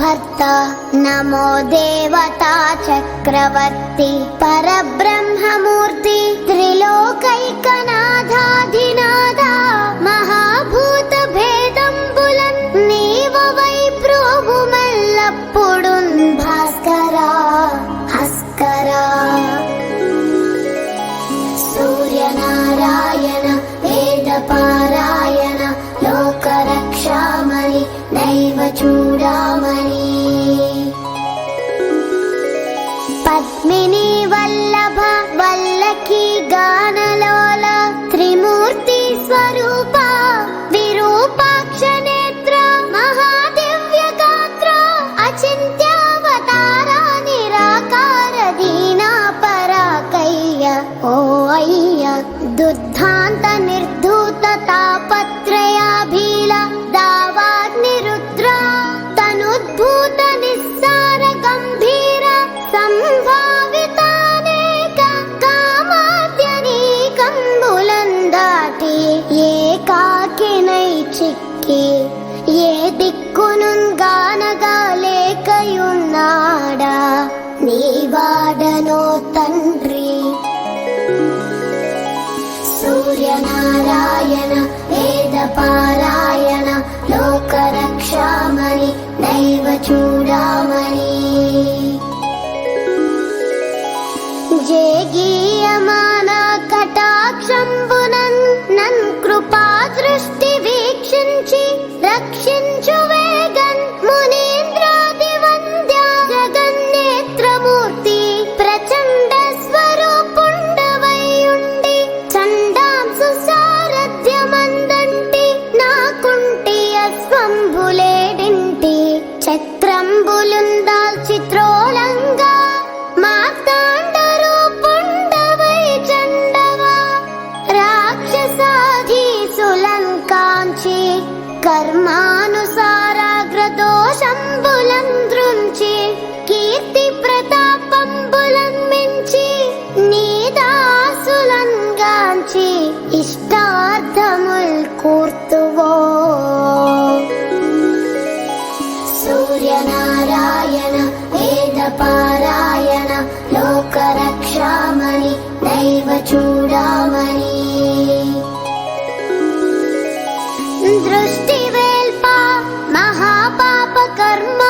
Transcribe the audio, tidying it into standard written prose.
भर्ता नमो देवता चक्रवर्ती परब्रह्ममूर्ति त्रिलोकैकनाथाधिनाथा महाभूत भेदंबुलन नीववै प्रोभुमल्लप्पुडुन भास्करा हस्करा सूर्यनारायण वेदपारायण लोकरक्षामणि नैव चूडामणि पद्मिनी वल्लभ वल्लकी गानलोल त्रिमूर्ति स्वरूप विरूपाक्ष नेत्र महादिव्य गात्र अचिन्त्यावतार निराकार दीना पराकय्य ओ अय्य दुद्धान्त निर्धूत तापत्रयाभील दावाग्निरुद्र तनुद्भूत निस्सार गंभीर संभावितानेक कामाद्यनीकंबुलंदाटी ఏకాకినై చిక్కి ఏ దిక్కునున్ గానగాలేకయున్నాడా నీవాడనో తండ్రి सूर्यनारायण वेदपारायण लोकरक्षामणि नैव चूडामणि जेगीयमान कटाक्षंबुनन् नन् कृपा दृष्टि वीक्षिंచి रक्षिंचु वेगन् मुनीन्द्रादि वन्द्य जगन्नेत्रमूर्ति प्रचण्ड स्वरूपुण्डवैयुण्डि चण्डांसु सारथ्यमन्దంటి నాకుంటి అస్వంబులేడింటి ఛత్రంబులుందాల్ చిత్రోలంగా మార్తాండరూపుండవై చండవా రాక్షసాధీసులన్ కాంచి కర్మానుసారాగ్రదోషంబులన్ దృంచి కీర్తి ప్రతాపంబులన్ మించి నీదాసులన్ గాంచి ఇష్టార్థముల్ కూర్తువో सूर्यनारायण वेदपारायण लोकरक्षामणि नैव चूडामणि दृष्टिवेल्पा महापाप कर्म